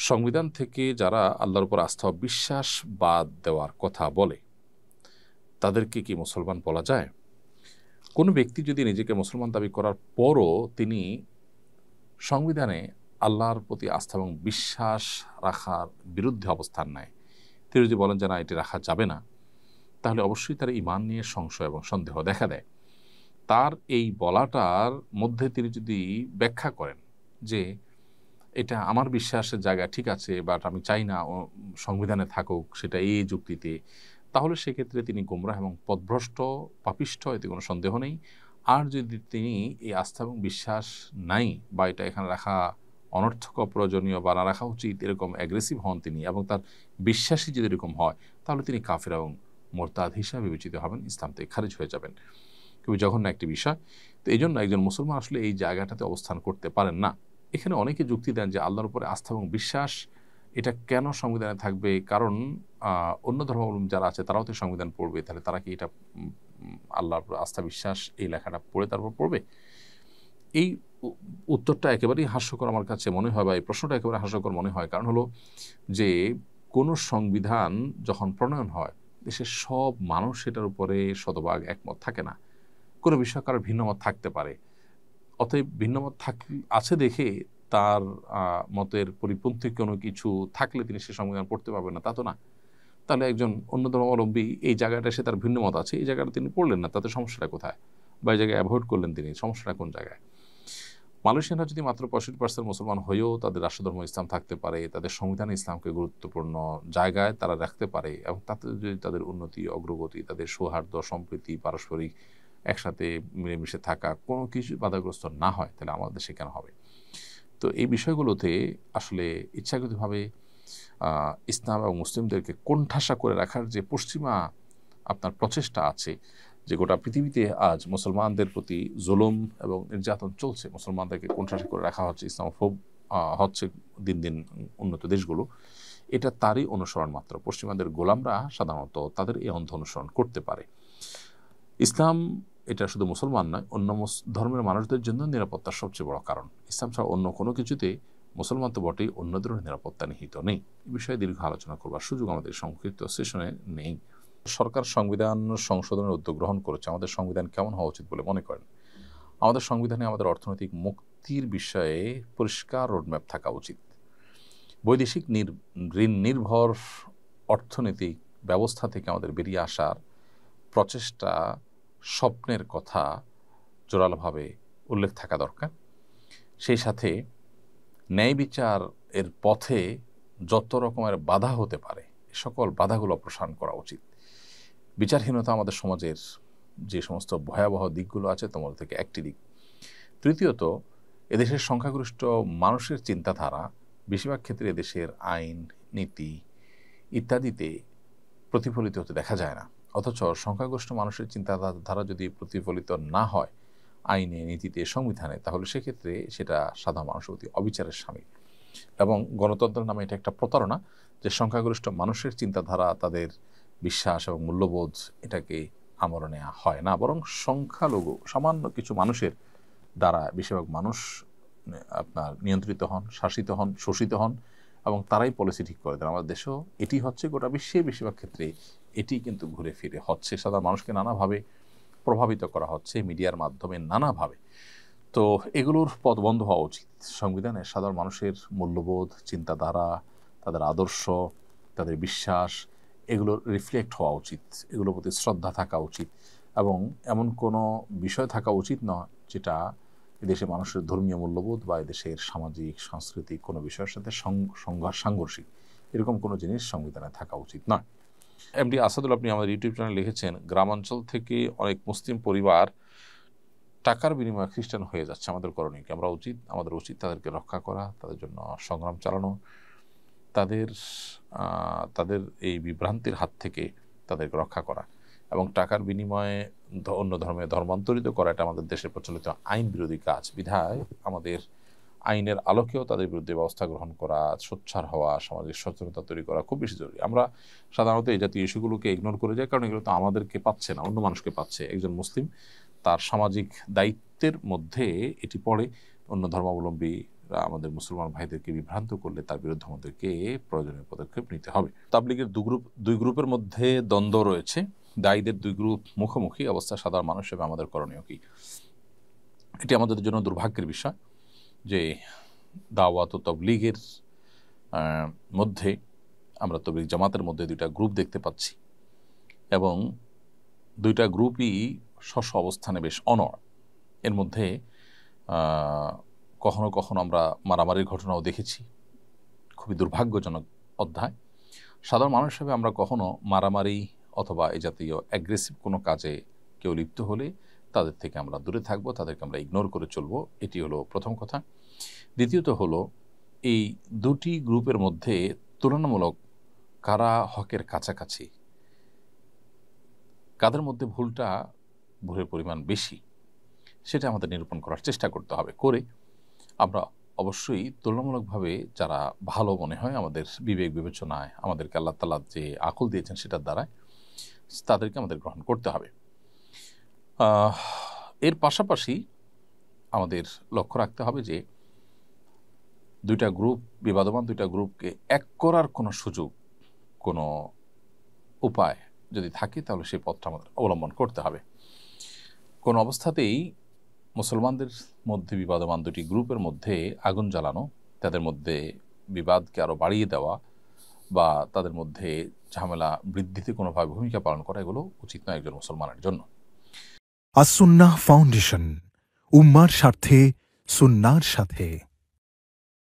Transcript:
সংবিধান থেকে যারা আল্লাহর উপর আস্থা ও বিশ্বাস বাদ দেওয়ার কথা বলে তাদেরকে কি মুসলমান বলা যায়? কোনো ব্যক্তি যদি নিজেকে মুসলমান দাবি করার পরও তিনি সংবিধানে আল্লাহর প্রতি আস্থা এবং বিশ্বাস রাখার বিরুদ্ধে অবস্থান নেয়, তিনি যদি বলেন যে না এটি রাখা যাবে না, তাহলে অবশ্যই তার ঈমান নিয়ে সংশয় এবং সন্দেহ দেখা দেয়। তার এই বলাটার মধ্যে তিনি যদি ব্যাখ্যা করেন যে এটা আমার বিশ্বাসের জায়গা ঠিক আছে, বাট আমি চাই না সংবিধানে থাকুক, সেটা এই যুক্তিতে, তাহলে সেক্ষেত্রে তিনি গোমরাহ এবং পথভ্রষ্ট, পাপিষ্ঠ, এতে কোনো সন্দেহ নেই। আর যদি তিনি এই আস্থা এবং বিশ্বাস নাই বা এটা এখানে রাখা অনর্থক, অপ্রয়োজনীয় বা না রাখা উচিত এরকম অ্যাগ্রেসিভ হন তিনি, এবং তার বিশ্বাসই যদি এরকম হয়, তাহলে তিনি কাফের এবং মোরতাদ হিসাবে বিবেচিত হবেন, ইসলাম থেকে খারিজ হয়ে যাবেন। খুবই জঘন্য একটি বিষয়। তো এই জন্য একজন মুসলমান আসলে এই জায়গাটাতে অবস্থান করতে পারেন না। এখানে অনেকে যুক্তি দেন যে আল্লাহর উপরে আস্থা এবং বিশ্বাস এটা কেন সংবিধানে থাকবে, কারণ অন্য ধর্মাবলম্বী যারা আছে তারাও তো সংবিধান পড়বে, তাহলে তারা কি এটা আল্লাহর উপর আস্থা বিশ্বাস এই লেখাটা পড়ে তারপর পড়বে? এই উত্তরটা একেবারেই হাস্যকর আমার কাছে মনে হয়, বা এই প্রশ্নটা একেবারে হাস্যকর মনে হয়। কারণ হলো যে কোনো সংবিধান যখন প্রণয়ন হয়, দেশের সব মানুষ সেটার উপরে শতভাগ একমত থাকে না। কোনো বিষয়ে কারোর ভিন্নমত থাকতে পারে। অতএব ভিন্নমত আছে দেখে তার মতের পরিপন্থী কোনো কিছু থাকলে তিনি সে সংবিধান পড়তে পারবেন না, তা তো না। তাহলে একজন অন্য ধর্মাবলম্বী এই জায়গাটা, সে তার ভিন্নমত আছে, এই জায়গাটা তিনি পড়লেন না, তাতে সমস্যাটা কোথায়? বা এই জায়গায় অ্যাভয়েড করলেন তিনি, সমস্যাটা কোন জায়গায়? মালয়েশিয়ানরা যদি মাত্র 65% মুসলমান হয়েও তাদের রাষ্ট্রধর্ম ইসলাম থাকতে পারে, তাদের সংবিধানে ইসলামকে গুরুত্বপূর্ণ জায়গায় তারা রাখতে পারে, এবং তাতে যদি তাদের উন্নতি, অগ্রগতি, তাদের সৌহার্দ্য, সম্প্রীতি, পারস্পরিক একসাথে মিলেমিশে থাকা কোনো কিছু বাধাগ্রস্ত না হয়, তাহলে আমাদের দেশে কেন হবে? তো এই বিষয়গুলোতে আসলে ইচ্ছাকৃতভাবে ইসলাম এবং মুসলিমদেরকে কোণঠাসা করে রাখার যে পশ্চিমা আপনার প্রচেষ্টা আছে, যে গোটা পৃথিবীতে আজ মুসলমানদের প্রতি জুলুম এবং নির্যাতন চলছে, মুসলমানদেরকে কোণঠাসা করে রাখা হচ্ছে, ইসলামোফোব হচ্ছে দিন দিন উন্নত দেশগুলো, এটা তারই অনুসরণ মাত্র। পশ্চিমাদের গোলামরা সাধারণত তাদের এই অন্ধ অনুসরণ করতে পারে। ইসলাম এটা শুধু মুসলমান নয়, অন্য ধর্মের মানুষদের জন্য নিরাপত্তার সবচেয়ে বড় কারণ। ইসলাম ছাড়া অন্য কোনো কিছুতে মুসলমান তো বটেই, অন্যদেরও নিরাপত্তা নিহিত নেই। এই বিষয়ে দীর্ঘ আলোচনা করবার সুযোগ আমাদের সংক্ষিপ্ত সেশনে নেই। সরকার সংবিধান সংশোধনের উদ্যোগ গ্রহণ করেছে। আমাদের সংবিধান কেমন হওয়া উচিত বলে মনে করেন? আমাদের সংবিধানে আমাদের অর্থনৈতিক মুক্তির বিষয়ে পরিষ্কার রোডম্যাপ থাকা উচিত। বৈদেশিক ঋণ নির্ভর অর্থনৈতিক ব্যবস্থা থেকে আমাদের বেরিয়ে আসার প্রচেষ্টা, স্বপ্নের কথা জোরালোভাবে উল্লেখ থাকা দরকার। সেই সাথে ন্যায় বিচার এর পথে যত রকমের বাধা হতে পারে, সকল বাধাগুলো অপসারণ করা উচিত। বিচারহীনতা আমাদের সমাজের যে সমস্ত ভয়াবহ দিকগুলো আছে তার মধ্যে থেকে একটি দিক। তৃতীয়ত, এদেশের সংখ্যাগরিষ্ঠ মানুষের চিন্তাধারা বেশিরভাগ ক্ষেত্রে এদেশের আইন, নীতি ইত্যাদিতে প্রতিফলিত হতে দেখা যায় না। অথচ সংখ্যাগরিষ্ঠ মানুষের চিন্তাধারা যদি প্রতিফলিত না হয় আইনে, নীতিতে, সংবিধানে, তাহলে সেক্ষেত্রে সেটা সাধারণ মানুষের প্রতি অবিচারের শামিল। এবং গণতন্ত্রের নামে এটা একটা প্রতারণা যে সংখ্যাগরিষ্ঠ মানুষের চিন্তাধারা, তাদের বিশ্বাস এবং মূল্যবোধ, এটাকে আমলে নেওয়া হয় না, বরং সংখ্যালঘু সামান্য কিছু মানুষের দ্বারা বেশিরভাগ মানুষ আপনার নিয়ন্ত্রিত হন, শাসিত হন, শোষিত হন, এবং তারাই পলিসি ঠিক করে দেন। আমাদের দেশেও এটি হচ্ছে, গোটা বিশ্বে বেশিরভাগ ক্ষেত্রে এটি কিন্তু ঘুরে ফিরে হচ্ছে। সাধারণ মানুষকে নানাভাবে প্রভাবিত করা হচ্ছে মিডিয়ার মাধ্যমে, নানাভাবে। তো এগুলোর পথ বন্ধ হওয়া উচিত। সংবিধানে সাধারণ মানুষের মূল্যবোধ, চিন্তাধারা, তাদের আদর্শ, তাদের বিশ্বাস, এগুলোর রিফ্লেক্ট হওয়া উচিত, এগুলোর প্রতি শ্রদ্ধা থাকা উচিত, এবং এমন কোনো বিষয় থাকা উচিত নয় যেটা এদেশের মানুষের ধর্মীয় মূল্যবোধ বা এদেশের সামাজিক সাংস্কৃতিক কোনো বিষয়ের সাথে সাংঘর্ষিক, এরকম কোনো জিনিস সংবিধানে থাকা উচিত নয়। এমডি আসাদুল, আপনি আমাদের ইউটিউব চ্যানেলে লিখেছেন, গ্রামাঞ্চল থেকে অনেক মুসলিম পরিবার টাকার বিনিময়ে খ্রিস্টান হয়ে যাচ্ছে, আমাদের করণীয় কি? আমাদের উচিত তাদেরকে রক্ষা করা, তাদের জন্য সংগ্রাম চালানো, তাদের এই বিভ্রান্তির হাত থেকে তাদেরকে রক্ষা করা, এবং টাকার বিনিময়ে অন্য ধর্মে ধর্মান্তরিত করা, এটা আমাদের দেশের প্রচলিত আইন বিরোধী কাজ। বিধায় আমাদের আইনের আলোকেও তাদের বিরুদ্ধে ব্যবস্থা গ্রহণ করা, সোচ্চার হওয়া, সামাজিক সচেতনতা তৈরি করা খুব বেশি জরুরি। আমরা সাধারণত এই জাতীয় ইস্যুগুলোকে ইগনোর করে যাই, কারণ এগুলো তো আমাদেরকে পাচ্ছে না, অন্য মানুষকে পাচ্ছে। একজন মুসলিম তার সামাজিক দায়িত্বের মধ্যে এটি পড়ে, অন্য ধর্মাবলম্বী আমাদের মুসলমান ভাইদেরকে বিভ্রান্ত করলে তার বিরুদ্ধে আমাদেরকে প্রয়োজনীয় পদক্ষেপ নিতে হবে। তাবলীগের দুই গ্রুপের মধ্যে দ্বন্দ্ব রয়েছে, দায়ীদের দুই গ্রুপ মুখোমুখি অবস্থা, সাধারণ মানুষ হিসেবে আমাদের করণীয় কি? এটি আমাদের জন্য দুর্ভাগ্যের বিষয় যে দাওয়াত ও তাবলীগের মধ্যে আমরা তাবলীগ জামাতের মধ্যে দুইটা গ্রুপ দেখতে পাচ্ছি এবং দুইটা গ্রুপই স্ব অবস্থানে বেশ অনড়। এর মধ্যে কখনো কখনো আমরা মারামারির ঘটনাও দেখেছি, খুবই দুর্ভাগ্যজনক অধ্যায়। সাধারণ মানুষ হিসেবে আমরা কখনো মারামারি অথবা এই জাতীয় অ্যাগ্রেসিভ কোনো কাজে কেউ লিপ্ত হলে তাদের থেকে আমরা দূরে থাকবো, তাদেরকে আমরা ইগনোর করে চলবো। এটি হলো প্রথম কথা। দ্বিতীয়ত হলো এই দুটি গ্রুপের মধ্যে তুলনামূলক কারা হকের কাছাকাছি, কাদের মধ্যে ভুলের পরিমাণ বেশি, সেটা আমাদের নিরূপণ করার চেষ্টা করতে হবে। করে আমরা অবশ্যই তুলনামূলকভাবে যারা ভালো মনে হয় আমাদের বিবেক বিবেচনায়, আমাদেরকে আল্লাহ তাআলা যে আকল দিয়েছেন সেটার দ্বারা তাদেরকে আমাদের গ্রহণ করতে হবে। এর পাশাপাশি আমাদের লক্ষ্য রাখতে হবে যে দুইটা গ্রুপ, বিবাদমান দুইটা গ্রুপকে এক করার কোনো সুযোগ, কোনো উপায় যদি থাকে তাহলে সেই পথটা আমাদের অবলম্বন করতে হবে। কোনো অবস্থাতেই মুসলমানদের মধ্যে বিবাদমান দুটি গ্রুপের মধ্যে আগুন জ্বালানো, তাদের মধ্যে বিবাদকে আরও বাড়িয়ে দেওয়া বা তাদের মধ্যে ঝামেলা বৃদ্ধিতে কোনোভাবে ভূমিকা পালন করা, এগুলো উচিত নয় একজন মুসলমানের জন্য। আস-সুন্নাহ ফাউন্ডেশন, উম্মার স্বার্থে সুন্নাহর সাথে।